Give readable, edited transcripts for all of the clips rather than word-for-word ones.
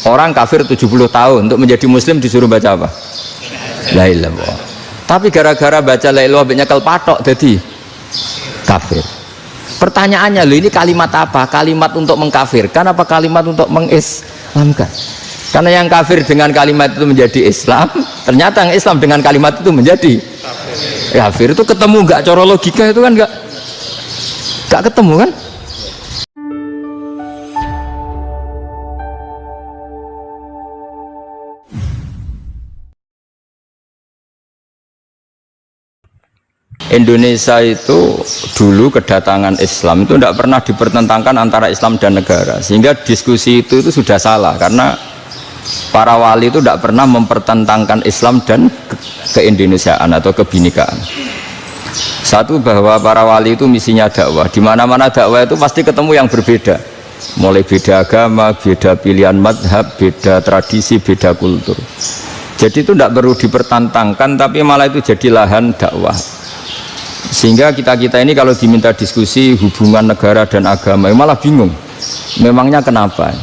Orang kafir 70 tahun untuk menjadi muslim disuruh baca apa? La ilaha illallah. Tapi gara-gara baca la ilaha illallah nyekel patok jadi kafir. Pertanyaannya, loh ini kalimat apa? Kalimat untuk mengkafirkan apa kalimat untuk mengislamkan? Karena yang kafir dengan kalimat itu menjadi Islam, ternyata yang Islam dengan kalimat itu menjadi kafir. Itu ketemu nggak? Cara logika itu kan nggak ketemu kan? Indonesia itu dulu kedatangan Islam itu tidak pernah dipertentangkan antara Islam dan negara, sehingga diskusi itu sudah salah karena para wali itu tidak pernah mempertentangkan Islam dan keindonesiaan atau kebinekaan. Satu, bahwa para wali itu misinya dakwah, di mana-mana dakwah itu pasti ketemu yang berbeda, mulai beda agama, beda pilihan madhab, beda tradisi, beda kultur. Jadi itu tidak perlu dipertentangkan, tapi malah itu jadi lahan dakwah. Sehingga kita ini kalau diminta diskusi hubungan negara dan agama malah bingung, memangnya kenapa?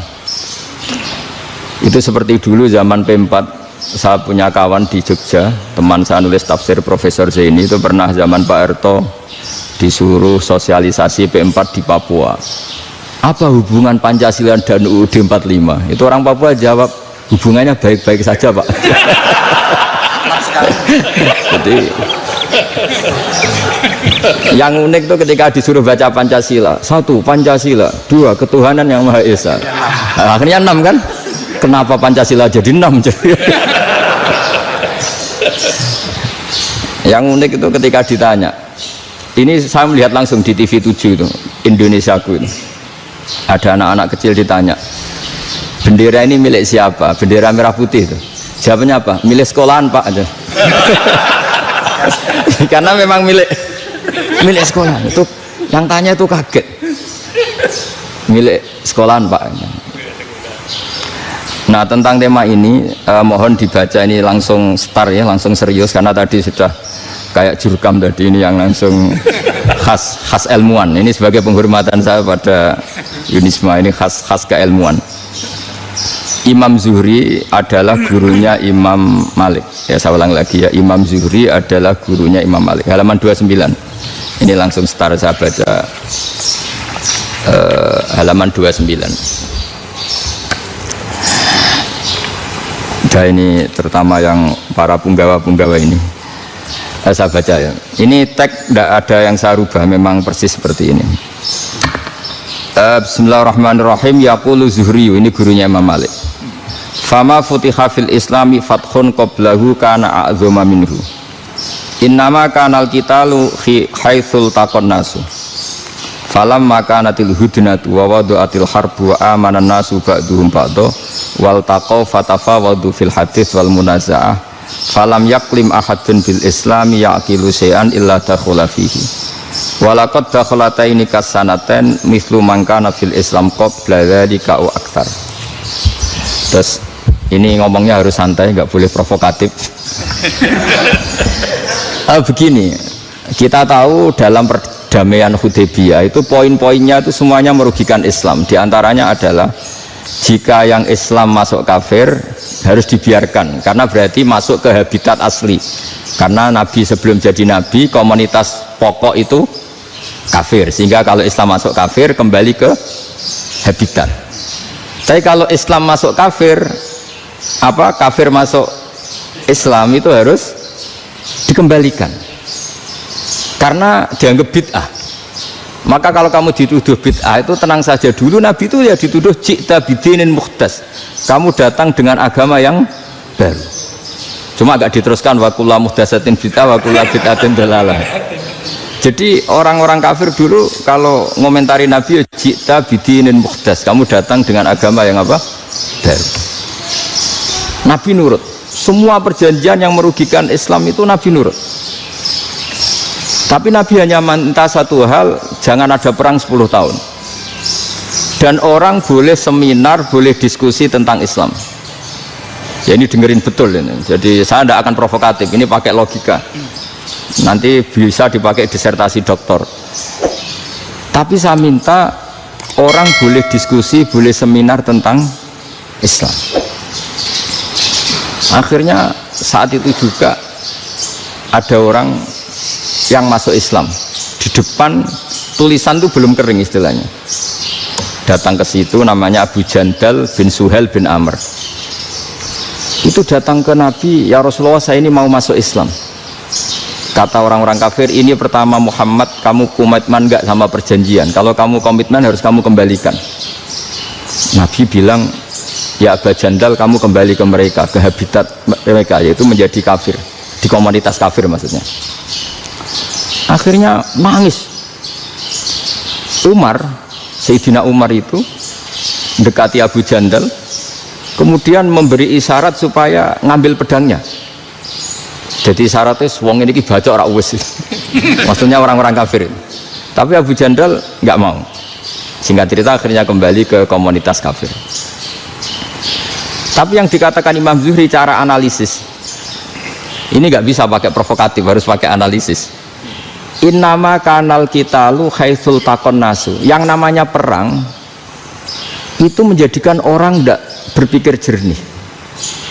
Itu seperti dulu zaman P4, saya punya kawan di Jogja, teman saya nulis tafsir Profesor Zaini, itu pernah zaman Pak Harto disuruh sosialisasi P4 di Papua. Apa hubungan Pancasila dan UUD 45? Itu orang Papua jawab, hubungannya baik-baik saja Pak. Jadi yang unik tuh ketika disuruh baca Pancasila, 1 Pancasila, 2 ketuhanan yang Maha Esa. Nah, akhirnya 6 kan? Kenapa Pancasila jadi 6? Yang unik itu ketika ditanya, ini saya melihat langsung di TV 7 itu, Indonesiaku itu, ada anak-anak kecil ditanya, bendera ini milik siapa? Bendera merah putih itu. Jawabannya apa? Milik sekolahan Pak aja. Karena memang milik sekolahan. Itu yang tanya itu kaget. Milik sekolahan Pak. Nah, tentang tema ini mohon dibaca ini langsung start ya, langsung serius, karena tadi sudah kayak jurkam tadi, ini yang langsung khas ilmuwan. Ini sebagai penghormatan saya pada Yunisma, ini khas keilmuan. Imam Zuhri adalah gurunya Imam Malik. Ya, saya ulang lagi ya, Imam Zuhri adalah gurunya Imam Malik. Halaman 29. Ini langsung start saya baca halaman 29. Nah, ini terutama yang para punggawa-punggawa ini. Saya baca ya. Ini teks tidak ada yang saya rubah, memang persis seperti ini. Bismillahirrahmanirrahim. Yaqulu Zuhri, ini gurunya Imam Malik. Fama futiha fil islami fathun qablahu kana a'zama minhu. Innama kanal qitalu haitsul taqon nasu. Falam makanatil hudnatu wa wadu'atil harbu wa amanan nasu ba'duhum ba'du wal taqaw fatafawadu fil hadits wal munaza'ah. Falam yaklim ahadun bil islami yaqilu syai'an illa dakhula fihi. Walaqad dakhalataini kasanaten mithlu man kana fil islam qabla dzalika wa aktsar. Terus ini ngomongnya harus santai, nggak boleh provokatif. Begini, kita tahu dalam perdamaian Hudaybiyah itu poin-poinnya itu semuanya merugikan Islam. Di antaranya adalah jika yang Islam masuk kafir harus dibiarkan, karena berarti masuk ke habitat asli. Karena Nabi sebelum jadi Nabi, komunitas pokok itu kafir, sehingga kalau Islam masuk kafir kembali ke habitat. Tapi kalau Islam masuk kafir, kafir masuk Islam itu harus dikembalikan karena dianggap bid'ah. Maka kalau kamu dituduh bid'ah itu tenang saja dulu, Nabi itu ya dituduh ji'ta bidinin muhdas, kamu datang dengan agama yang baru. Cuma agak diteruskan wa kullu muhdatsatin bid'ah wa kullu bid'atin dalalah. Jadi orang-orang kafir dulu kalau ngomentari Nabi, ji'ta bidinin muhdas, kamu datang dengan agama yang apa? Baru. Nabi nurut. Semua perjanjian yang merugikan Islam itu Nabi nurut. Tapi Nabi hanya minta satu hal, jangan ada perang 10 tahun. Dan orang boleh seminar, boleh diskusi tentang Islam. Ya, ini dengerin betul ini. Jadi saya tidak akan provokatif, ini pakai logika. Nanti bisa dipakai disertasi doktor. Tapi saya minta orang boleh diskusi, boleh seminar tentang Islam. Akhirnya saat itu juga ada orang yang masuk Islam. Di depan tulisan itu belum kering istilahnya. Datang ke situ namanya Abu Jandal bin Suhail bin Amr. Itu datang ke Nabi, ya Rasulullah saya ini mau masuk Islam. Kata orang-orang kafir, ini pertama Muhammad, kamu komitmen enggak sama perjanjian? Kalau kamu komitmen harus kamu kembalikan. Nabi bilang, ya Abu Jandal kamu kembali ke mereka, ke habitat mereka, yaitu menjadi kafir, di komunitas kafir maksudnya. Akhirnya nangis. Umar, Sayyidina Umar itu mendekati Abu Jandal, kemudian memberi isyarat supaya ngambil pedangnya. Jadi isyaratnya wong ini baca ora wis. Maksudnya orang-orang kafir. Tapi Abu Jandal nggak mau. Singkat cerita akhirnya kembali ke komunitas kafir. Tapi yang dikatakan Imam Zuhri cara analisis ini nggak bisa pakai provokatif, harus pakai analisis. Innama kanal kitalu haitsul takon nasu. Yang namanya perang itu menjadikan orang tidak berpikir jernih.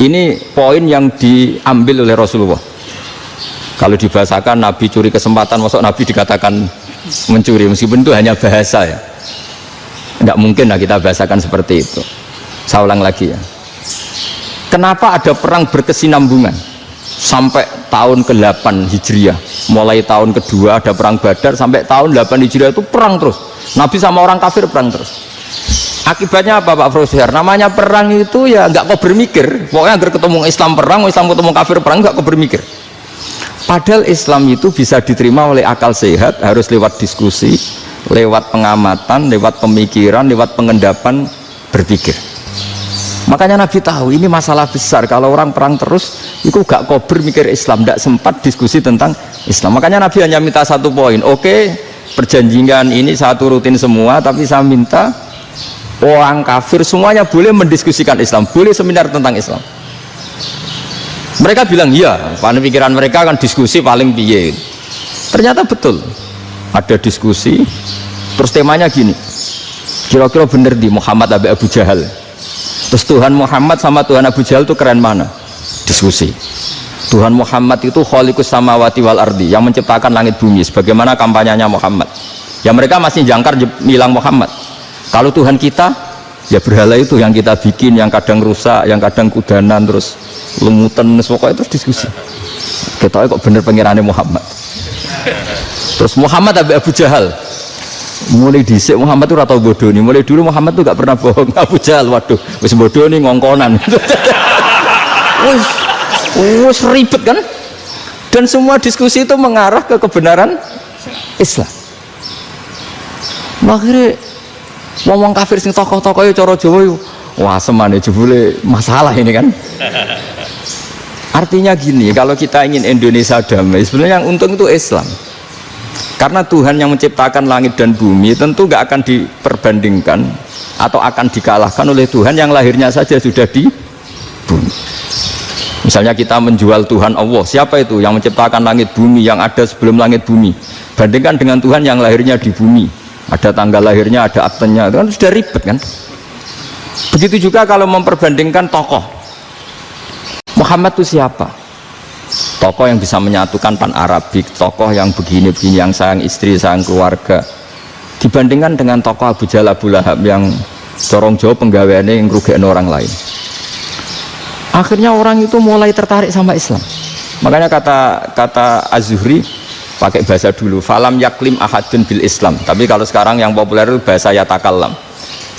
Ini poin yang diambil oleh Rasulullah. Kalau dibahasakan Nabi curi kesempatan, masuk Nabi dikatakan mencuri, meskipun itu hanya bahasa ya. Tidak mungkin lah kita bahasakan seperti itu. Saya ulang lagi ya. Kenapa ada perang berkesinambungan sampai tahun ke-8 Hijriah? Mulai tahun kedua ada perang Badar sampai tahun 8 Hijriah itu perang terus. Nabi sama orang kafir perang terus. Akibatnya apa Pak Profesor? Namanya perang itu ya nggak kau bermikir. Pokoknya agar ketemu Islam perang, Islam ketemu kafir perang, nggak kau bermikir. Padahal Islam itu bisa diterima oleh akal sehat, harus lewat diskusi, lewat pengamatan, lewat pemikiran, lewat pengendapan berpikir. Makanya Nabi tahu ini masalah besar. Kalau orang perang terus, itu gak kober mikir Islam, tidak sempat diskusi tentang Islam. Makanya Nabi hanya minta satu poin. Oke, perjanjian ini saya turutin semua, tapi saya minta orang kafir semuanya boleh mendiskusikan Islam, boleh seminar tentang Islam. Mereka bilang iya, pada pikiran mereka kan diskusi paling piye. Ternyata betul, ada diskusi. Terus temanya gini, kira-kira bener di Muhammad Abu Jahal. Terus Tuhan Muhammad sama Tuhan Abu Jahal itu keren mana? Diskusi. Tuhan Muhammad itu khaliqus samawati wal ardi, yang menciptakan langit bumi. Sebagaimana kampanyenya Muhammad. Ya mereka masih jangkar bilang Muhammad. Kalau Tuhan kita, ya berhala itu yang kita bikin, yang kadang rusak, yang kadang kudanan, terus lumutan, pokoknya terus diskusi. Kita kok bener pengirannya Muhammad. Terus Muhammad Abu Jahal. Mulai dhisik Muhammad itu rata bodoh nih. Mulai dulu Muhammad tuh gak pernah bohong. Abu Jahal, waduh, wis bodoh nih ngongkonan. Wis ribet kan? Dan semua diskusi itu mengarah ke kebenaran Islam. Akhirnya ngomong kafir sing tokoh-tokoh ya cara Jawa yo. Wah, semane jebule masalah ini kan. Artinya gini, kalau kita ingin Indonesia damai, sebenarnya yang untung itu Islam. Karena Tuhan yang menciptakan langit dan bumi tentu gak akan diperbandingkan atau akan dikalahkan oleh Tuhan yang lahirnya saja sudah di bumi. Misalnya kita menjual Tuhan Allah, siapa itu yang menciptakan langit bumi, yang ada sebelum langit bumi, bandingkan dengan Tuhan yang lahirnya di bumi, ada tanggal lahirnya, ada aktenya, itu kan sudah ribet kan. Begitu juga kalau memperbandingkan tokoh, Muhammad itu siapa? Tokoh yang bisa menyatukan pan Arabik, tokoh yang begini-begini, yang sayang istri, sayang keluarga, dibandingkan dengan tokoh Abu Jahal, Abu Lahab yang corong jauh penggaweannya yang ngerugikan orang lain. Akhirnya orang itu mulai tertarik sama Islam. Makanya kata Az-Zuhri pakai bahasa dulu, falam yaklim ahadun bil Islam. Tapi kalau sekarang yang populer itu bahasa yatakallam.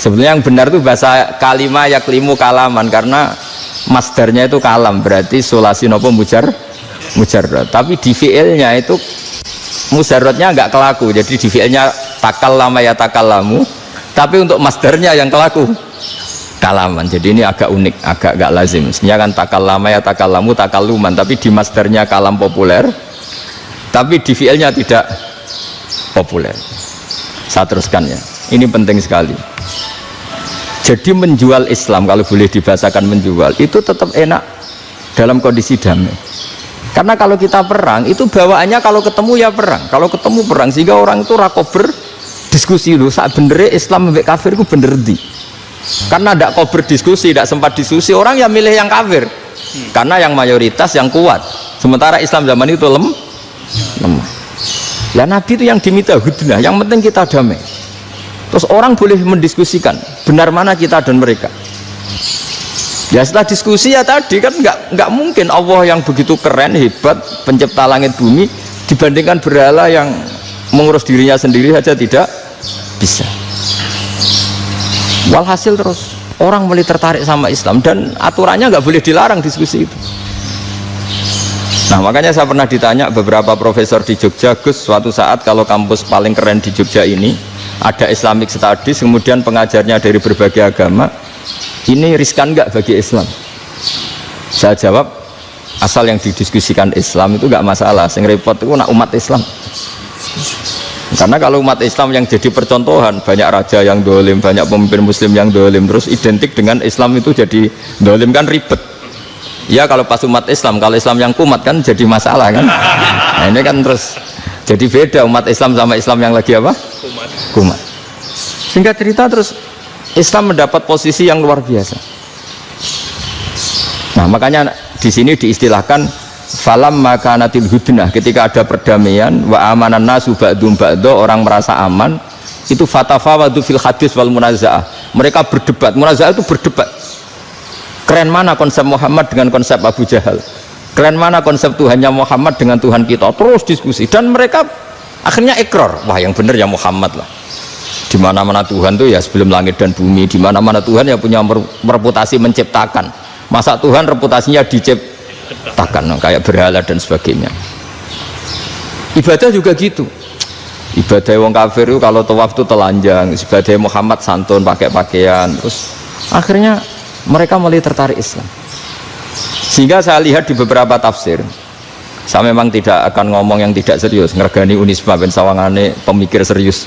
Sebenarnya yang benar itu bahasa kalimah yaklimu kalaman, karena masdarnya itu kalam, berarti sulasi nopo mujarrad. Tapi di fi'ilnya itu mujarradnya enggak kelaku. Jadi di fi'ilnya takallama ya takallamu, tapi untuk masdarnya yang kelaku kalaman. Jadi ini agak unik, agak enggak lazim. Sebenarnya kan takallama ya takallamu takalluman, tapi di masdarnya kalam populer, tapi di fi'ilnya tidak populer. Saya teruskan ya. Ini penting sekali. Jadi menjual Islam, kalau boleh dibahasakan menjual, itu tetap enak dalam kondisi damai. Karena kalau kita perang, itu bawaannya kalau ketemu ya perang. Kalau ketemu perang, sehingga orang itu rakober diskusi dulu. Saat benernya Islam sampai kafir itu bener di. Karena tidak kau berdiskusi, tidak sempat diskusi, orang yang milih yang kafir. Karena yang mayoritas yang kuat. Sementara Islam zaman itu lemah. Ya Nabi itu yang diminta hudnah, yang penting kita damai. Terus orang boleh mendiskusikan benar mana kita dan mereka. Ya setelah diskusi ya tadi kan nggak mungkin Allah yang begitu keren hebat pencipta langit bumi dibandingkan berhala yang mengurus dirinya sendiri saja tidak bisa. Walhasil terus orang mulai tertarik sama Islam dan aturannya nggak boleh dilarang diskusi itu. Nah makanya saya pernah ditanya beberapa profesor di Jogja, Gus suatu saat kalau kampus paling keren di Jogja ini ada Islamic Studies kemudian pengajarnya dari berbagai agama, ini riskan nggak bagi Islam? Saya jawab asal yang didiskusikan Islam itu nggak masalah, yang repot itu nak umat Islam. Karena kalau umat Islam yang jadi percontohan, banyak raja yang dolim, banyak pemimpin muslim yang dolim, terus identik dengan Islam itu jadi dolim kan ribet. Ya kalau pas umat Islam, kalau Islam yang kumat kan jadi masalah kan. Nah ini kan terus jadi beda umat Islam sama Islam yang lagi apa? Kumat. Singkat cerita terus Islam mendapat posisi yang luar biasa. Nah makanya di sini diistilahkan falam makanatil hudnah, ketika ada perdamaian wa amanan nasu ba'dum ba'do, orang merasa aman, itu fatafawadu fil hadis wal munazaah, mereka berdebat. Munazaah itu berdebat, keren mana konsep Muhammad dengan konsep Abu Jahal, keren mana konsep Tuhannya Muhammad dengan Tuhan kita, terus diskusi dan mereka akhirnya ikrar, wah yang benar ya Muhammad lah. Di mana-mana Tuhan tuh ya sebelum langit dan bumi, di mana-mana Tuhan ya punya reputasi menciptakan, masa Tuhan reputasinya diciptakan kayak berhala dan sebagainya. Ibadah juga gitu, ibadah wong kafir itu kalau tawaf itu telanjang, ibadah Muhammad santun pakai pakaian, terus akhirnya mereka mulai tertarik Islam. Sehingga saya lihat di beberapa tafsir, saya memang tidak akan ngomong yang tidak serius, ngergani Unisba ben sawangane pemikir serius.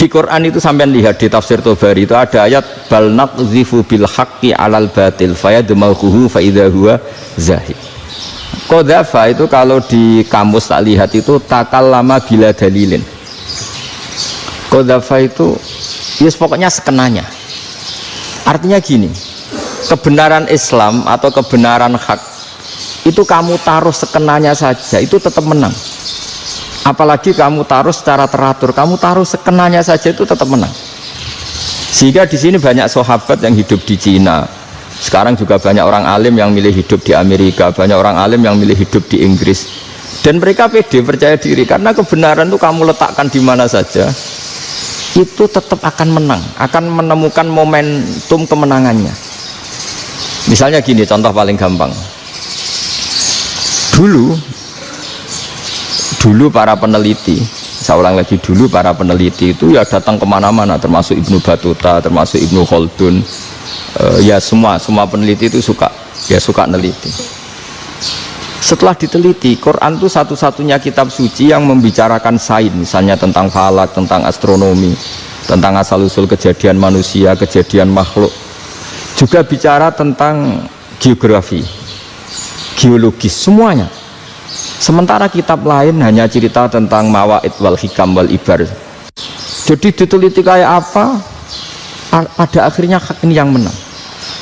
Di Quran itu sampai lihat di tafsir Tobari itu ada ayat bal naqzifu bil haqqi 'alal batil fayadmaghuhu fa idza huwa zahid. Qadzafa itu kalau di kamus tak lihat itu takallama bila dalilin. Qadzafa itu yes pokoknya sekenanya. Artinya gini, kebenaran Islam atau kebenaran hak itu kamu taruh sekenanya saja itu tetap menang. Apalagi kamu taruh secara teratur, kamu taruh sekenanya saja itu tetap menang. Sehingga di sini banyak sahabat yang hidup di Cina. Sekarang juga banyak orang alim yang milih hidup di Amerika, banyak orang alim yang milih hidup di Inggris. Dan mereka pede, percaya diri karena kebenaran itu kamu letakkan di mana saja, itu tetap akan menang, akan menemukan momentum kemenangannya. Misalnya gini, contoh paling gampang. Dulu para peneliti, saya ulang lagi, dulu para peneliti itu ya datang kemana-mana, termasuk Ibnu Battuta, termasuk Ibnu Khaldun, ya semua peneliti itu suka neliti. Setelah diteliti, Quran itu satu-satunya kitab suci yang membicarakan sains, misalnya tentang falak, tentang astronomi, tentang asal-usul kejadian manusia, kejadian makhluk, juga bicara tentang geografi, geologis, semuanya. Sementara kitab lain hanya cerita tentang mawaid wal hikam wal ibar. Jadi diteliti kayak apa, pada akhirnya hak ini yang menang.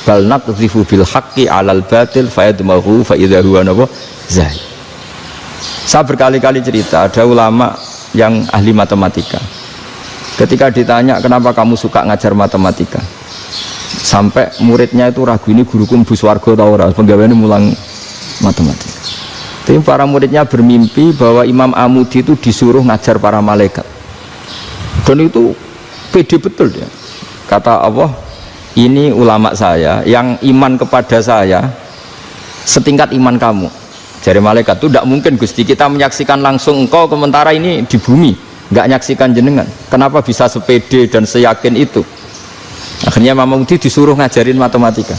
Bal naqzifu bil haqqi 'alal batil fayadmaghu fa idza huwa zahid. Saya berkali-kali cerita, ada ulama yang ahli matematika. Ketika ditanya kenapa kamu suka ngajar matematika, sampai muridnya itu ragu, ini guruku mlebu swarga ta ora, penggaweane mulang matematika. Tapi para muridnya bermimpi bahwa Imam Amudi itu disuruh ngajar para malaikat, dan itu pede betul dia. Kata Allah, ini ulama saya yang iman kepada saya setingkat iman kamu. Jadi malaikat itu tidak mungkin Gusti, kita menyaksikan langsung engkau, sementara ini di bumi nggak nyaksikan jenengan, kenapa bisa sepede dan seyakin itu? Akhirnya Imam Amudi disuruh ngajarin matematika.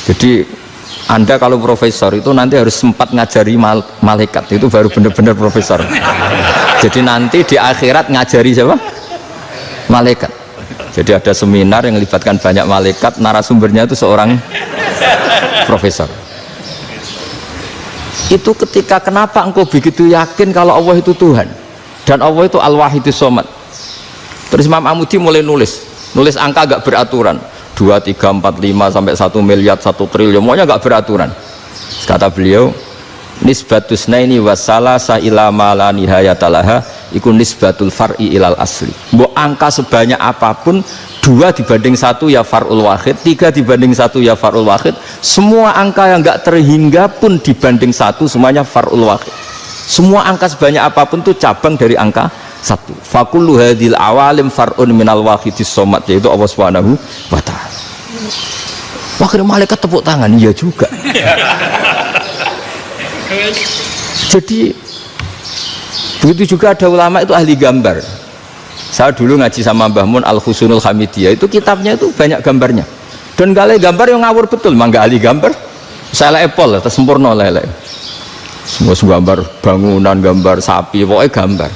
Jadi Anda kalau profesor itu nanti harus sempat ngajari malaikat, itu baru benar-benar profesor. Jadi nanti di akhirat ngajari siapa? Malaikat. Jadi ada seminar yang melibatkan banyak malaikat, narasumbernya itu seorang profesor. Itu ketika kenapa engkau begitu yakin kalau Allah itu Tuhan dan Allah itu Al-Wahidus Shomad? Terus Imam Amudi mulai nulis angka agak beraturan, 2, 3, 4, 5 sampai 1 miliar, 1 triliun, semuanya agak beraturan. Kata beliau, nisbatus naini wasalasa ila ma la nihayatalaha iku nisbatul far'i ilal asli. Mbok angka sebanyak apapun, 2 dibanding 1 ya far'ul wahid, 3 dibanding 1 ya far'ul wahid. Semua angka yang enggak terhingga pun dibanding 1 semuanya far'ul wahid. Semua angka sebanyak apapun itu cabang dari angka 1. Fakullu hadil awalim far'un minal wahidis somad, yaitu Allah Subhanahu wa ta'ala. Akhirnya malaikat tepuk tangan, iya juga. Jadi begitu juga ada ulama itu ahli gambar. Saya dulu ngaji sama Mbah Mun Al-Husunul Hamidiyah, itu kitabnya itu banyak gambarnya. Dan gale gambar yang ngawur betul, mangga ahli gambar. Saya epol, tersempurna lele. Semua gambar bangunan, gambar sapi, pokoknya gambar.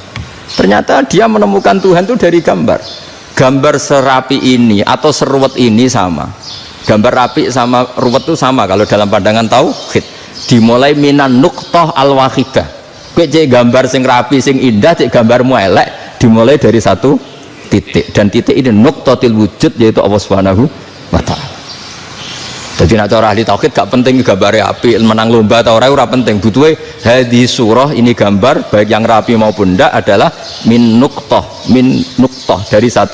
Ternyata dia menemukan Tuhan itu dari gambar. Gambar serapi ini atau seruwet ini sama. Gambar rapi sama ruwet itu sama kalau dalam pandangan tauhid. Dimulai minan nuqtah al-wahidah. Kowe cek gambar sing rapi, sing indah, cek gambarmu elek, dimulai dari 1 titik. Dan titik ini nuqtatil wujud, yaitu Allah Subhanahu wa ta'ala. Jadi nak cara ahli tauhid gak penting gambarnya api, menang lomba atau ora penting. Butuhe hadis surah ini gambar baik yang rapi maupun ndak adalah min nuqtah dari 1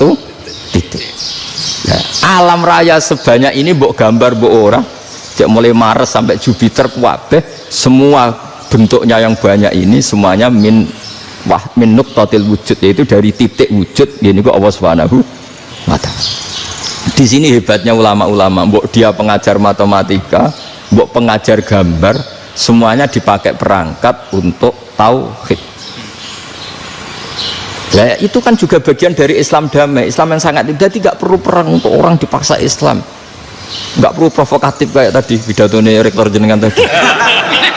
titik. Nah, alam raya sebanyak ini mbok gambar mbok ora, cek mulai Mars sampai Jupiter kabeh semua bentuknya yang banyak ini semuanya min nuqtatil wujud, yaitu dari titik wujud. Ini kok Allah Subhanahu wa ta'ala. Di sini hebatnya ulama-ulama, mbok dia pengajar matematika, mbok pengajar gambar, semuanya dipakai perangkat untuk tauhid. Nah, itu kan juga bagian dari Islam damai, Islam yang sangat tidak perlu perang untuk orang dipaksa Islam, nggak perlu provokatif kayak tadi pidatonya rektor jenengan tadi.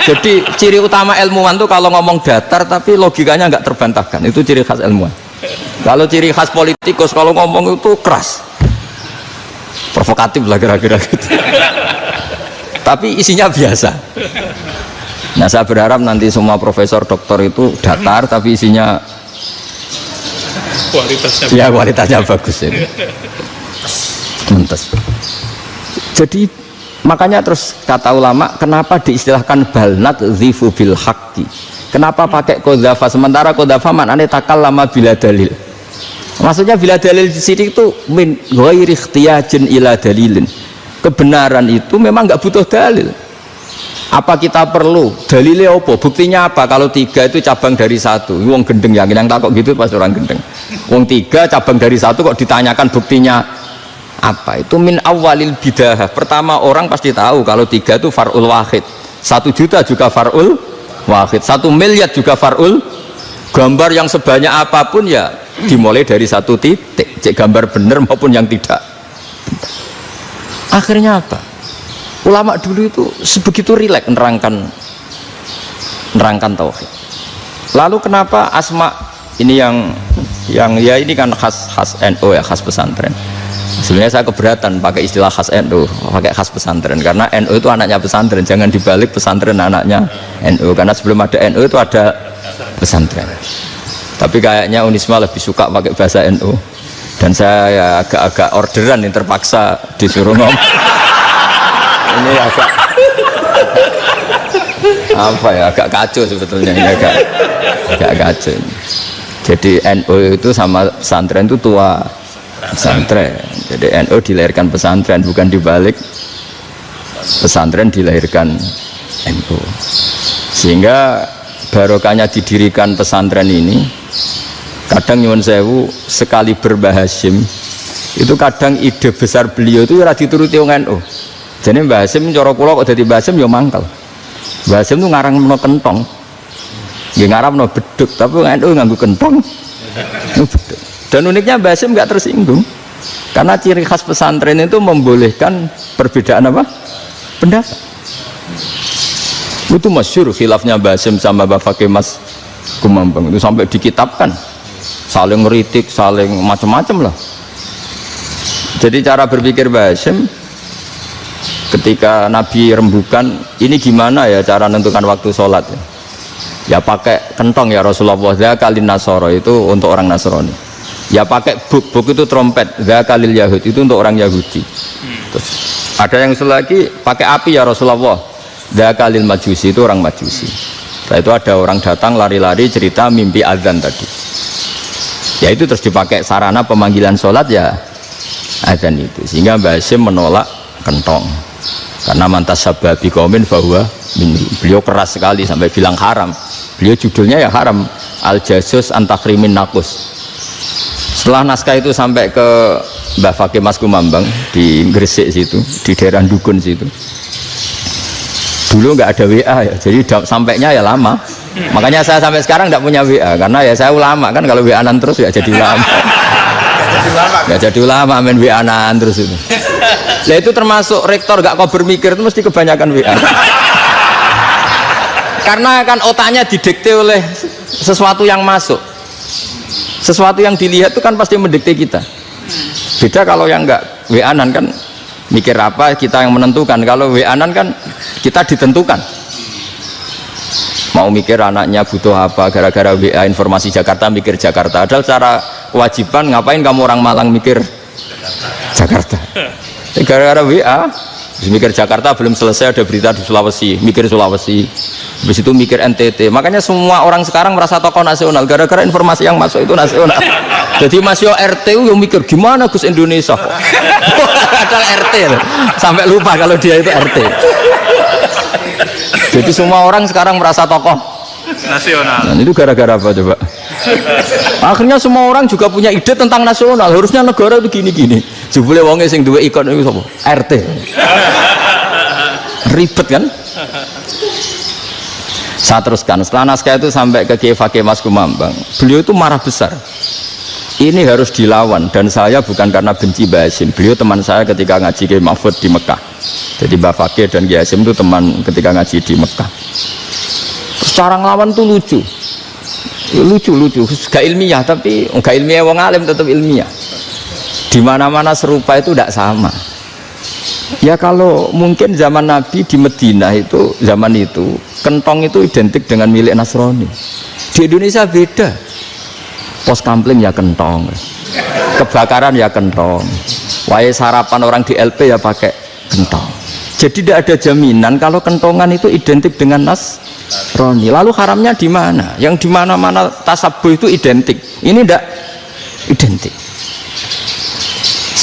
Jadi ciri utama ilmuwan tuh kalau ngomong datar tapi logikanya nggak terbantahkan, itu ciri khas ilmuwan. Kalau ciri khas politikus kalau ngomong itu keras, provokatif lah kira-kira gitu. Tapi isinya biasa. Nah, saya berharap nanti semua profesor doktor itu datar tapi isinya kualitasnya bagus ya. Mentes. Jadi makanya terus kata ulama, kenapa diistilahkan balnat zifu bil haqqi? Kenapa pakai qadzafa sementara qadzafa maknanya takallama bila dalil? Maksudnya bila dalil di sini itu min ghairi ikhtiyajin ila dalilin. Kebenaran itu memang nggak butuh dalil. Apa kita perlu dalilnya apa? Buktinya apa? Kalau 3 itu cabang dari 1. Wong gendeng yakin yang takut gitu pas orang gendeng. Wong 3 cabang dari 1 kok ditanyakan buktinya apa? Itu min awalil bidah. Pertama orang pasti tahu kalau 3 itu far'ul wahid. 1 juta juga far'ul wahid. 1 miliar juga far'ul. Gambar yang sebanyak apapun ya dimulai dari 1 titik, cek gambar bener maupun yang tidak. Akhirnya apa? Ulama dulu itu sebegitu rileks nerangkan tauhid. Lalu kenapa asma ini yang ya ini kan khas NU ya, khas pesantren. Sebenarnya saya keberatan pakai istilah khas NU, pakai khas pesantren karena NU itu anaknya pesantren, jangan dibalik pesantren anaknya NU, karena sebelum ada NU itu ada pesantren. Tapi kayaknya Unisma lebih suka pakai bahasa NU dan saya ya agak-agak orderan yang terpaksa disuruh ngomong. Ini agak apa ya, agak kacau sebetulnya ini, agak kacau. Jadi NU itu sama pesantren itu tua pesantren. Jadi NU dilahirkan pesantren, bukan dibalik pesantren dilahirkan NU. Sehingga barokahnya didirikan pesantren ini, kadang nyuwun sewu sekali Mbah Hasyim itu kadang ide besar beliau itu ora dituruti wong NU. Jadi Mbah Hasyim cara kula kok dadi Mbah Hasyim ya mangkel. Mbah Hasyim itu ngarangno kentong. Nggih ngarangno beduk, tapi NU nganggo kentong. Beduk. Dan uniknya Mbah Hasyim enggak tersinggung. Karena ciri khas pesantren itu membolehkan perbedaan apa? Pendapat. Itu masyhur khilafnya Mbah Hasyim sama Mbah Fakih Mas Kumambang itu sampai dikitabkan. Saling ngeritik, saling macam-macam lah. Jadi cara berpikir Mbah Hasyim ketika Nabi rembukan, ini gimana ya cara menentukan waktu sholat ya? Ya pakai kentong ya Rasulullah, ya kali Nasoro itu untuk orang Nasrani. Ya pakai buk itu trompet, dzakalil Yahud, itu untuk orang Yahudi. Terus ada yang usul lagi pakai api ya Rasulullah, dzakalil Majusi, itu orang Majusi. Setelah itu ada orang datang lari-lari cerita mimpi azan tadi. Ya itu terus dipakai sarana pemanggilan sholat ya azan itu. Sehingga Mbah Hasyim menolak kentong. Karena mantas sababi qaumin bahwa beliau keras sekali sampai bilang haram. Beliau judulnya ya haram, al-jasus antakrimin nakus. Setelah naskah itu sampai ke Mbah Fakih Mas Kumambang di Gresik situ, di daerah Dukun situ. Dulu nggak ada WA ya, jadi sampainya ya lama. Makanya saya sampai sekarang nggak punya WA, karena ya saya ulama kan, kalau WA-an terus ya jadi ulama. Nggak jadi ulama, main WA-an terus itu. Nah itu termasuk rektor nggak kau bermikir itu mesti kebanyakan WA. Karena kan otaknya didikte oleh sesuatu yang masuk. Sesuatu yang dilihat itu kan pasti mendikte kita. Beda kalau yang enggak WA-an kan mikir apa kita yang menentukan. Kalau WA-an kan kita ditentukan. Mau mikir anaknya butuh apa, gara-gara WA informasi Jakarta mikir Jakarta. Padahal secara kewajiban ngapain kamu orang Malang mikir Jakarta. Gara-gara WA mikir Jakarta belum selesai ada berita di Sulawesi, mikir Sulawesi. Habis itu mikir NTT. Makanya semua orang sekarang merasa tokoh nasional gara-gara informasi yang masuk itu nasional. Jadi Mas Yo RT yang mikir gimana Gus Indonesia. Ada RT loh. Sampai lupa kalau dia itu RT. Jadi semua orang sekarang merasa tokoh nasional. Dan itu gara-gara apa coba? Akhirnya semua orang juga punya ide tentang nasional. Harusnya negara itu gini-gini. Jebule wonge sing duwe ikon itu sapa? RT. Ribet kan? Saya teruskan, setelah naskah itu sampai ke Kiai Fakih Mas Kumambang, beliau itu marah besar. Ini harus dilawan, dan saya bukan karena benci Mbah Hasyim. Beliau teman saya ketika ngaji Kiai Mahfud di Mekah. Jadi Mbah Fakih dan Kiai Hasyim itu teman ketika ngaji di Mekah. Cara ngelawan tuh lucu, gak ilmiah, tapi gak ilmiah wong alim tetap ilmiah. Di mana-mana serupa itu tidak sama. Ya kalau mungkin zaman Nabi di Madinah itu, zaman itu kentong itu identik dengan milik Nasrani. Di Indonesia beda. Pos kampling ya kentong, kebakaran ya kentong, wae sarapan orang di LP ya pakai kentong. Jadi tidak ada jaminan kalau kentongan itu identik dengan Nasrani. Lalu haramnya di mana? Yang di mana-mana tasabuh itu identik. Ini tidak identik.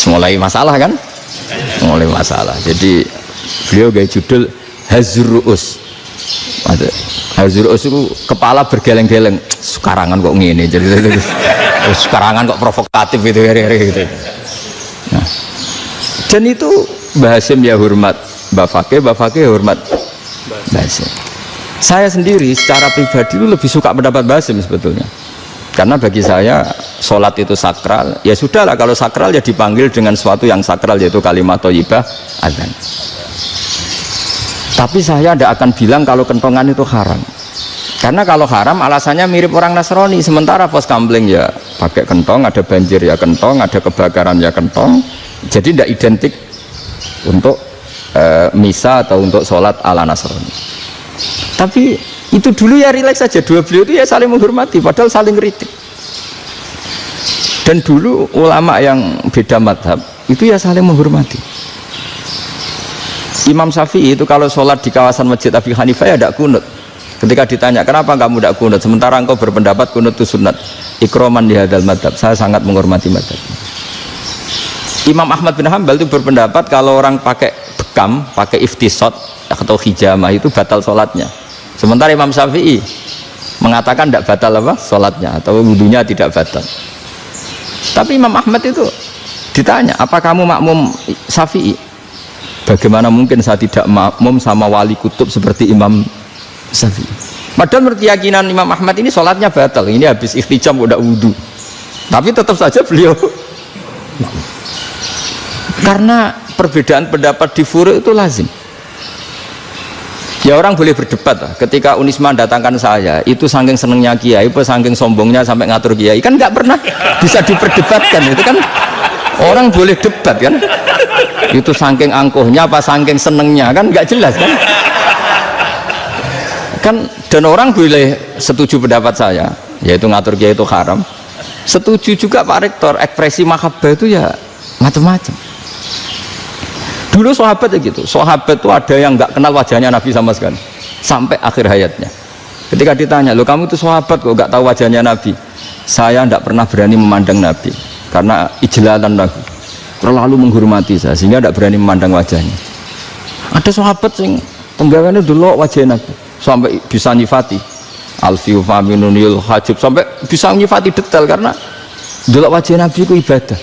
Mulai masalah kan? Mulai masalah. Jadi beliau gaya judul Hazruus. Hazruus itu kepala bergeleng-geleng. Sekarangan kok ngene jadi sekarangan kok provokatif gitu gitu. Nah, dan itu Mbah Hasyim ya hormat Mbah Fakih hormat Mbah Hasyim. Saya sendiri secara pribadi itu lebih suka pendapat Mbah Hasyim sebetulnya. Karena bagi saya sholat itu sakral, ya sudahlah kalau sakral ya dipanggil dengan sesuatu yang sakral yaitu kalimat thayyibah azan. Tapi saya tidak akan bilang kalau kentongan itu haram. Karena kalau haram alasannya mirip orang Nasrani. Sementara pos kampling ya pakai kentong, ada banjir ya kentong, ada kebakaran ya kentong. Jadi tidak identik untuk misa atau untuk sholat ala Nasrani. Tapi itu dulu ya rileks saja, dua beliau itu ya saling menghormati padahal saling kritik. Dan dulu ulama yang beda madhab itu ya saling menghormati. Imam Syafi'i itu kalau sholat di kawasan Masjid Abi Hanifah ya tidak kunut. Ketika ditanya kenapa kamu tidak kunut sementara engkau berpendapat kunut itu sunat, ikroman di hadal madhab, saya sangat menghormati madhab. Imam Ahmad bin Hanbal itu berpendapat kalau orang pakai bekam, pakai iftisot atau hijamah itu batal sholatnya. Sementara Imam Syafi'i mengatakan tidak batal apa sholatnya atau wudunya tidak batal. Tapi Imam Ahmad itu ditanya, apa kamu makmum Syafi'i? Bagaimana mungkin saya tidak makmum sama wali kutub seperti Imam Syafi'i? Padahal menurut keyakinan Imam Ahmad ini sholatnya batal. Ini habis ikhtijam udah wudu. Tapi tetap saja beliau karena perbedaan pendapat di furu' itu lazim. Ya orang boleh berdebat lah. Ketika Unisma datangkan saya, itu saking senengnya kiai, saking sombongnya sampai ngatur kiai, kan nggak pernah bisa diperdebatkan. Itu kan orang boleh debat kan? Itu saking angkuhnya apa saking senengnya kan nggak jelas kan? Kan dan orang boleh setuju pendapat saya, yaitu ngatur kiai itu haram. Setuju juga Pak Rektor, ekspresi mahabbah itu ya macam-macam. Dulu sahabat ya gitu, sahabat itu ada yang nggak kenal wajahnya Nabi sama sekali sampai akhir hayatnya. Ketika ditanya, lo kamu itu sahabat kok nggak tahu wajahnya Nabi? Saya tidak pernah berani memandang Nabi karena ijlalan Nabi, terlalu menghormati saya sehingga tidak berani memandang wajahnya. Ada sahabat yang penggawaannya dulu wajah Nabi sampai bisa nyifati Alfiu faminunil hajib, sampai bisa nyifati detail karena dulu wajah Nabi itu ibadah.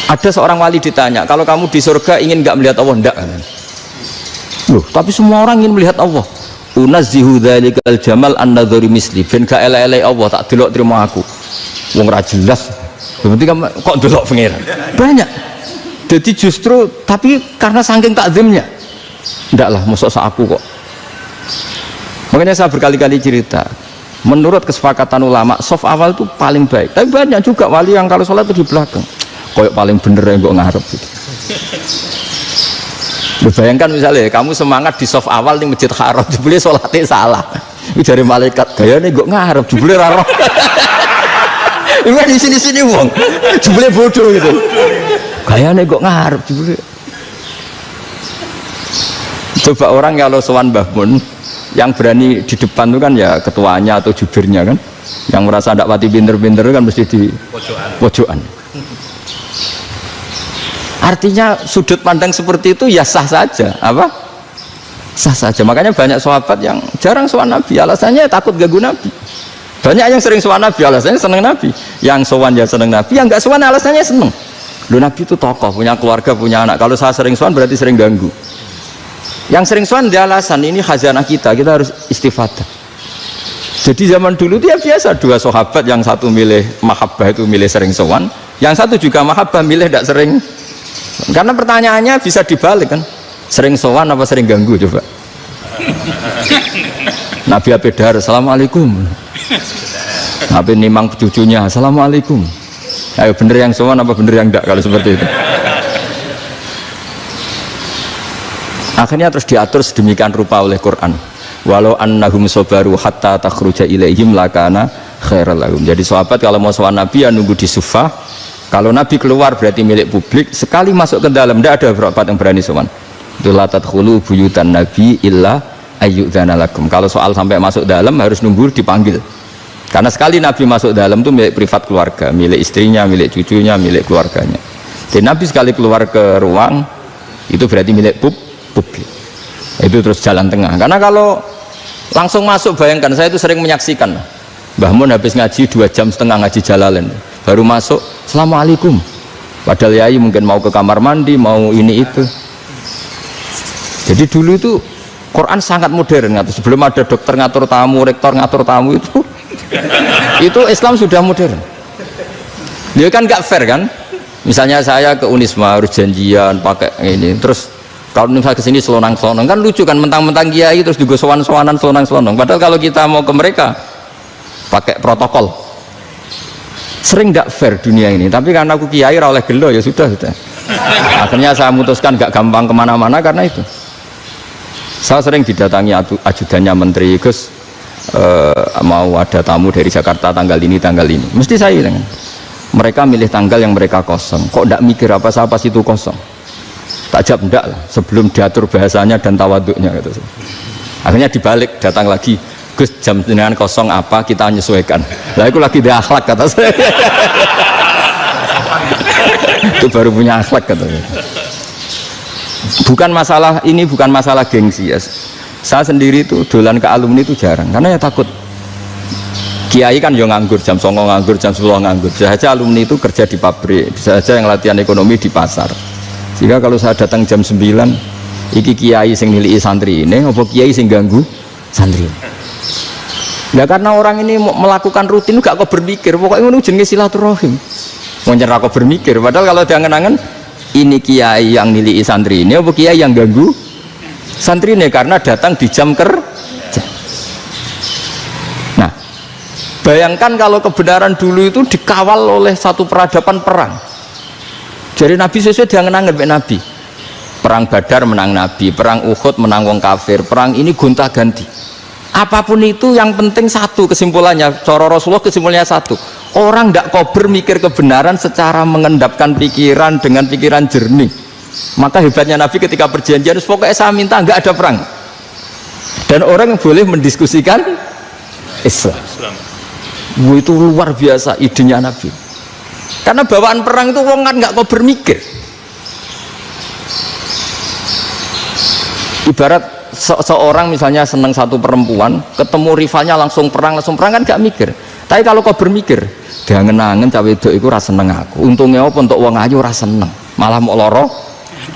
Ada seorang wali ditanya, kalau kamu di surga ingin nggak melihat Allah? Enggak. Loh, tapi semua orang ingin melihat Allah. Unazzihu dzalikal jamal an nadzuri misli, ben gak elek-elek Allah tak delok terima aku. Wong ra jelas. Berarti kok delok pangeran. Banyak. Jadi justru tapi karena saking takzimnya. Enggak lah, mosok sak aku kok. Makanya saya berkali-kali cerita, menurut kesepakatan ulama, soft awal itu paling baik. Tapi banyak juga wali yang kalau sholat itu di belakang. Koyok paling bener yang gue ngarep gitu. Bayangkan misalnya kamu semangat di soft awal di masjid Haram, jebule sholatnya salah. Ini dari malaikat, gaya nih gue ngarep, jebule raro. Ini di sini-sini wong, jebule bodoh gitu. Gaya nih gue ngarep, jebule. Coba orang kalau sowan Mbah Mun, yang berani di depan itu kan ya ketuanya atau jubirnya kan, yang merasa tidak pati pinter-pinter kan mesti di pojokan. Artinya sudut pandang seperti itu ya sah saja, apa? Sah saja. Makanya banyak sahabat yang jarang sowan Nabi, alasannya takut ganggu Nabi. Banyak yang sering sowan Nabi, alasannya seneng Nabi. Yang sowan ya seneng Nabi, yang nggak sowan alasannya seneng. Loh, Nabi itu tokoh, punya keluarga, punya anak. Kalau saya sering sowan berarti sering ganggu. Yang sering sowan dia alasan ini khazanah kita harus istifadah. Jadi zaman dulu dia biasa dua sahabat, yang satu milih mahabbah itu milih sering sowan, yang satu juga mahabbah milih tidak sering. Karena pertanyaannya bisa dibalik kan, sering sowan apa sering ganggu coba. Nabi Abedar, assalamualaikum. Nabi nimang cucunya, assalamualaikum. Ayo bener yang sowan apa bener yang enggak kalau seperti itu. Akhirnya terus diatur sedemikian rupa oleh Quran. Walau annahum sabaru hatta takhruja ilaihim lakana khairal lahum. Jadi sahabat kalau mau sowan Nabi ya nunggu di Sufah. Kalau Nabi keluar berarti milik publik. Sekali masuk ke dalam tidak ada berapa yang berani sowan. La tadkhulu buyutan Nabi illa ayyudzana lakum. Kalau soal sampai masuk dalam harus nunggu dipanggil. Karena sekali Nabi masuk dalam itu milik privat keluarga, milik istrinya, milik cucunya, milik keluarganya. Dan Nabi sekali keluar ke ruang itu berarti milik publik. Itu terus jalan tengah. Karena kalau langsung masuk, bayangkan saya itu sering menyaksikan Mbah Mun habis ngaji 2,5 jam ngaji Jalalain, baru masuk assalamualaikum, padahal yai mungkin mau ke kamar mandi, mau ini itu. Jadi dulu itu Quran sangat modern, sebelum ada dokter ngatur tamu, rektor ngatur tamu itu Islam sudah modern. Dia kan gak fair kan, misalnya saya ke Unisma harus janjian pakai ini, terus kalau misalnya kesini selonang-selonang kan lucu kan, mentang-mentang kiai terus juga sowan-sowanan selonang-selonang, padahal kalau kita mau ke mereka pakai protokol. Sering tidak fair dunia ini, tapi karena aku kiai oleh gelo ya sudah. Akhirnya saya memutuskan gak gampang kemana-mana karena itu. Saya sering didatangi ajudannya menteri, Gus mau ada tamu dari Jakarta tanggal ini, mesti saya bilang, mereka milih tanggal yang mereka kosong, kok tidak mikir apa pas itu kosong. Tak jawab enggak lah, sebelum diatur bahasanya dan tawaduknya gitu. Akhirnya dibalik, datang lagi, Gus jam dengan kosong apa kita menyesuaikan. Lah itu lagi di akhlak kata saya. Itu baru punya akhlak katanya. Bukan masalah ini, bukan masalah gengsi ya. Saya sendiri itu dolan ke alumni itu jarang karena ya takut. Kiai kan yang nganggur, jam 9 nganggur, jam 10 nganggur. Bisa saja alumni itu kerja di pabrik, bisa saja yang latihan ekonomi di pasar. Jika kalau saya datang jam 9, iki kiai sing nilai santri ini, apa kiai sing ganggu santri? Ya karena orang ini melakukan rutin gak kok berpikir, pokoknya ngono jenenge silaturahim. Wong ora kok berpikir, padahal kalau diangen-angen ini kiai yang nilai santri ini, apa kiai yang ganggu santri ini karena datang di jam kerja. Nah, bayangkan kalau kebenaran dulu itu dikawal oleh satu peradaban perang. Jadi Nabi sesuai diangen-angen mbek Nabi. Perang Badar menang Nabi, perang Uhud menang wong kafir, perang ini gonta-ganti. Apapun itu yang penting satu kesimpulannya, cara Rasulullah kesimpulannya satu, orang tidak kober mikir kebenaran secara mengendapkan pikiran dengan pikiran jernih. Maka hebatnya Nabi ketika perjanjian, pokoknya saya minta nggak ada perang, dan orang boleh mendiskusikan Islam. Itu luar biasa idenya Nabi, karena bawaan perang itu orang kan nggak kober mikir. Ibarat seorang misalnya senang satu perempuan, ketemu rivalnya langsung perang kan gak mikir. Tapi kalau kau bermikir, dia ngenangen cawe itu rasa seneng aku. Untungnya apa untuk wong ayu rasa seneng, malah mau loro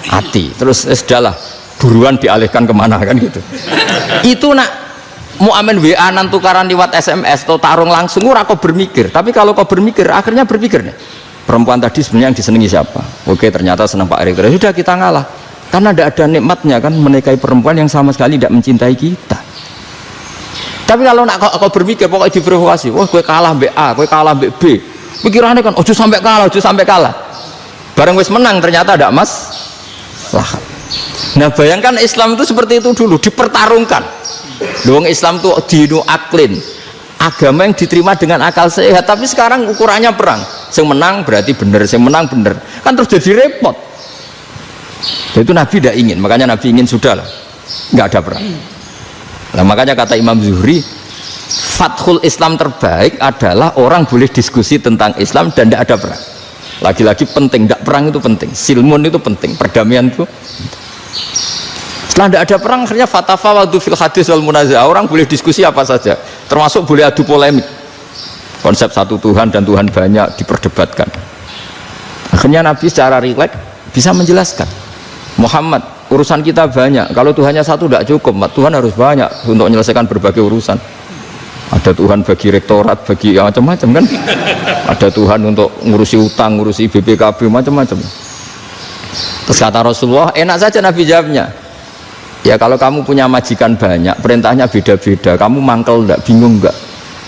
hati. Terus sudahlah, buruan dialihkan kemana kan gitu. Itu nak mau amen WA nan tukaran lewat SMS atau tarung langsung, ora kau bermikir. Tapi kalau kau bermikir, akhirnya berpikir nih, perempuan tadi sebenarnya yang disenangi siapa? Oke, ternyata senang Pak Erick. Sudah kita ngalah. Karena tidak ada nikmatnya kan menikahi perempuan yang sama sekali tidak mencintai kita. Tapi kalau nak kau berpikir pokoknya diprovokasi, wah gue kalah mbak A, gue kalah mbak B, pikirannya kan ojo sampai kalah, bareng wis menang ternyata ada mas lah. Nah bayangkan Islam itu seperti itu dulu, dipertarungkan. Doang Islam tuh dinu aklin, agama yang diterima dengan akal sehat. Tapi sekarang ukurannya perang, yang menang berarti bener, yang menang bener, kan terus jadi repot. Itu Nabi tidak ingin, makanya Nabi ingin sudahlah nggak ada perang. Nah, makanya kata Imam Zuhri, fathul Islam terbaik adalah orang boleh diskusi tentang Islam dan tidak ada perang. Lagi-lagi penting, tidak perang itu penting, silmun itu penting, perdamaian itu. Setelah tidak ada perang, akhirnya fatafawadu fil hadis wal munazah, orang boleh diskusi apa saja, termasuk boleh adu polemik. Konsep satu Tuhan dan Tuhan banyak diperdebatkan. Akhirnya Nabi secara rileks bisa menjelaskan, Muhammad, urusan kita banyak, kalau Tuhannya satu tidak cukup, Tuhan harus banyak untuk menyelesaikan berbagai urusan. Ada Tuhan bagi rektorat, bagi ya, macam-macam kan, ada Tuhan untuk ngurusi utang, ngurusi BPKB, macam-macam. Terus kata Rasulullah, enak saja Nabi jawabnya, ya kalau kamu punya majikan banyak, perintahnya beda-beda, kamu mangkel enggak, bingung enggak?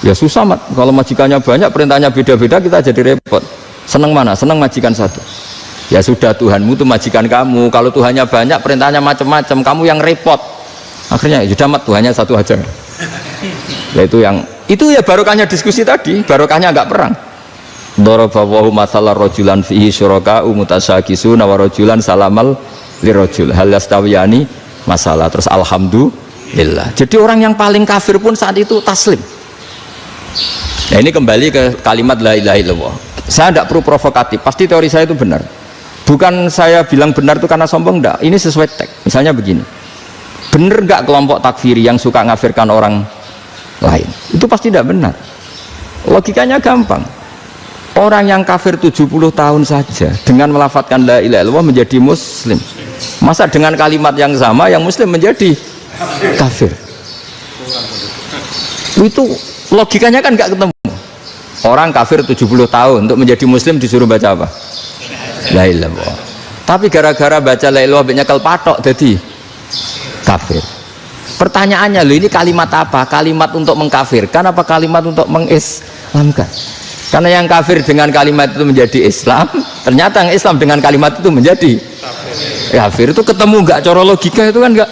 Ya susah mat, kalau majikannya banyak, perintahnya beda-beda, kita jadi repot. Seneng mana? Seneng majikan satu. Ya sudah, Tuhanmu itu majikan kamu, kalau Tuhannya banyak perintahnya macam-macam, kamu yang repot. Akhirnya ya sudah mat, Tuhannya satu aja. Ya itu ya barokahnya diskusi tadi, barokahnya enggak perang. Darabahu masalah rajulan fihi syuraka'u mutasyakisuna wa rajulan salamal lirajul hal yastawiyani masalah. Terus alhamdulillah. Jadi orang yang paling kafir pun saat itu taslim. Nah ini kembali ke kalimat la ilaha illallah. Saya tidak perlu provokatif, pasti teori saya itu benar. Bukan saya bilang benar itu karena sombong, enggak. Ini sesuai teks. Misalnya begini, benar enggak kelompok takfiri yang suka ngafirkan orang lain? Itu pasti tidak benar. Logikanya gampang. Orang yang kafir 70 tahun saja dengan melafadzkan la ilaha illallah menjadi muslim. Masa dengan kalimat yang sama yang muslim menjadi kafir? Itu logikanya kan enggak ketemu. Orang kafir 70 tahun untuk menjadi muslim disuruh baca apa? La ilaha illallah. Tapi gara-gara baca la ilaha illallah nyekel patok jadi kafir. Pertanyaannya, loh ini kalimat apa? Kalimat untuk mengkafirkan apa kalimat untuk mengislamkan? Karena yang kafir dengan kalimat itu menjadi Islam, ternyata yang Islam dengan kalimat itu menjadi kafir. Itu ketemu nggak? Cara logika itu kan nggak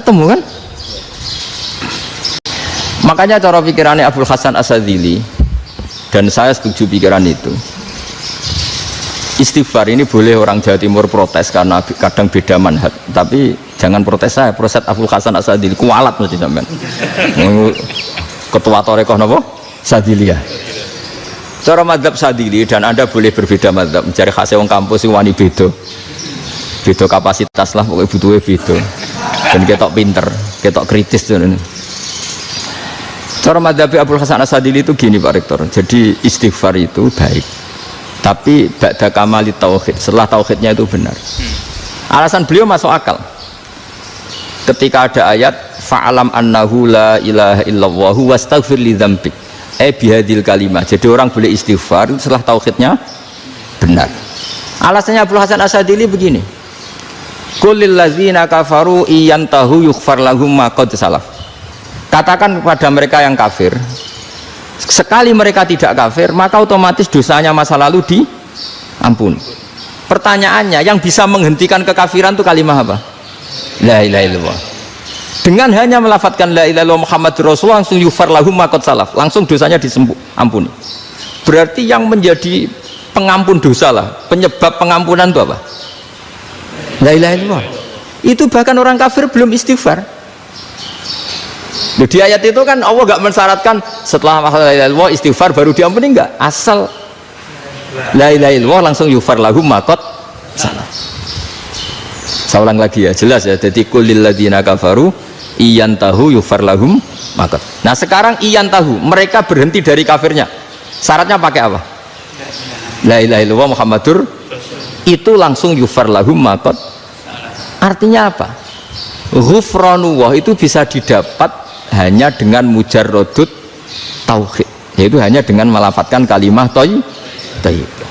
ketemu kan? Makanya cara pikirannya Abul Hasan Asyadzili, dan saya setuju pikiran itu. Istighfar ini boleh orang Jawa Timur protes karena kadang beda manhaj, tapi jangan protes saya, protes Abul Hasan Asyadzili, kualat mesti sampean. Ketua Torekoh napa? Sadiliyah. Cara madzhab Sadili, dan Anda boleh berbeda madzhab, mencari khasnya wong kampus sing wani beda. Beda kapasitas lah, pokoknya butuhnya beda. Dan ketok pinter, ketok kritis tuh. Cara madzhab Abul Hasan Asyadzili itu gini Pak Rektor. Jadi istighfar itu baik, tapi ba'da kamali tauhid, setelah tauhidnya itu benar. Alasan beliau masuk akal. Ketika ada ayat fa'alam annahu la ilaha illallah wastaghfir li dzambik. Bihadil kalimah. Jadi orang boleh istighfar setelah tauhidnya benar. Alasannya Abul Hasan Asyadzili begini. Qul lil ladzina kafaru iyantahu yughfar lahum ma qad salaf. Katakan kepada mereka yang kafir, sekali mereka tidak kafir, maka otomatis dosanya masa lalu diampuni. Pertanyaannya, yang bisa menghentikan kekafiran itu kalimat apa? La ilaha illallah. Dengan hanya melafatkan la ilaha illallah Muhammadur Rasulullah langsung yufar lahum ma qad salaf, langsung dosanya ampuni. Berarti yang menjadi pengampun dosa lah, penyebab pengampunan itu apa? La ilaha illallah. Itu bahkan orang kafir belum istighfar. Di ayat itu kan Allah gak mensyaratkan setelah la ilaha illallah istighfar baru diampuni, enggak. Asal la ilaha illallah langsung yufar lahum ma qad salaf. Saya ulang lagi ya, jelas ya. Jadi kulil ladzina kafaru iyantahu yufar lahum maqad. Nah sekarang iyantahu, mereka berhenti dari kafirnya. Syaratnya pakai apa? La ilaha illallah Muhammadur, itu langsung yufar lahum maqad. Artinya apa? Ghufranullah itu bisa didapat hanya dengan mujarrodut tauhid, yaitu hanya dengan melafatkan kalimah thayyibah.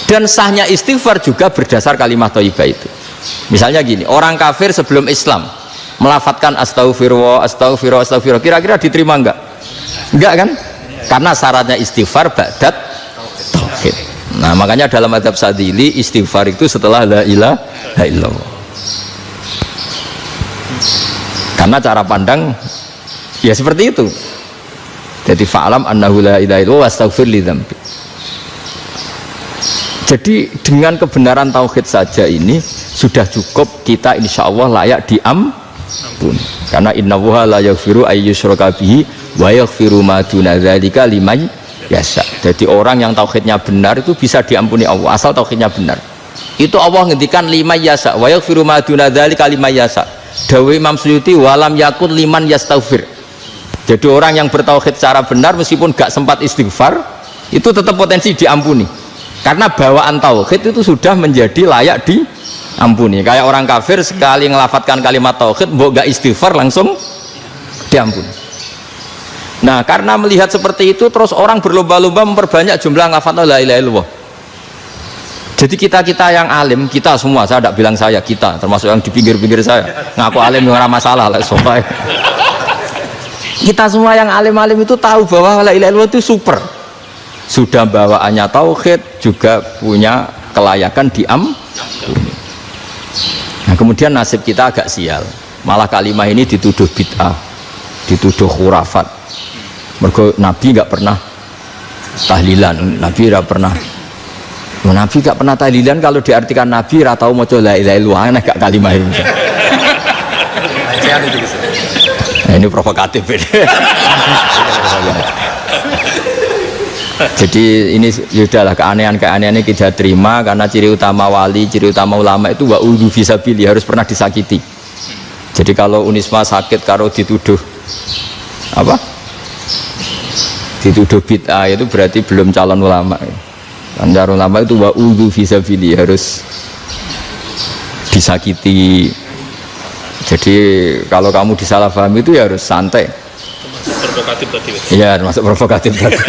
Dan sahnya istighfar juga berdasar kalimah thayyibah itu. Misalnya gini, orang kafir sebelum Islam melafatkan astaghfirullah, astaghfirullah, astaghfirullah, kira-kira diterima enggak? Enggak kan? Karena syaratnya istighfar ba'dat tauhid. Nah makanya dalam adab Sadili istighfar itu setelah la ilaha illallah. Karena cara pandang ya seperti itu. Jadi fa'alam annahu la ilaha illallah wastaghfir li dzambi. Jadi dengan kebenaran tauhid saja ini sudah cukup kita insya Allah layak diampuni. Karena innallaha la yaghfiru ayyusyraka bihi wa yaghfiru ma duna dzalika liman yasha. Jadi orang yang tauhidnya benar itu bisa diampuni Allah asal tauhidnya benar. Itu Allah ngendikan liman yasha wa yaghfiru ma duna dzalika liman yasha. Dawe Imam Suyuti walam yakun liman yastaghfir. Jadi orang yang bertauhid secara benar meskipun gak sempat istighfar itu tetap potensi diampuni. Karena bawaan tauhid itu sudah menjadi layak diampuni. Kayak orang kafir sekali ngelafatkan kalimat tauhid mbok gak istighfar langsung diampuni. Nah karena melihat seperti itu terus orang berlomba-lomba memperbanyak jumlah ngafat la ilaha illallah. Jadi kita yang alim, kita semua, saya tidak bilang saya, kita termasuk yang di pinggir-pinggir saya ngaku alim dengan masalah lah sopai. Kita semua yang alim-alim itu tahu bahwa la ilaha illallah itu super. Sudah bawaannya tauhid, juga punya kelayakan diampuni. Nah kemudian nasib kita agak sial, malah kalimah ini dituduh bid'ah, dituduh khurafat. Mergo Nabi nggak pernah tahlilan, Nabi nggak pernah. Nabi nggak pernah tahlilan, kalau diartikan Nabi ratau mau coba la ilaha illallah, aneh gak kalimah ini. Nah, ini provokatif ini. Jadi ini sudahlah keanehan-keanehan ini kita terima karena ciri utama wali, ciri utama ulama itu wa udhu fisabili, harus pernah disakiti. Jadi kalau Unisma sakit kalau dituduh apa? Dituduh bid'ah itu berarti belum calon ulama. Calon ulama itu wa udhu fisabili, harus disakiti. Jadi kalau kamu disalahpahami itu ya harus santai. Provokatif tadi. Iya, masuk provokatif tadi.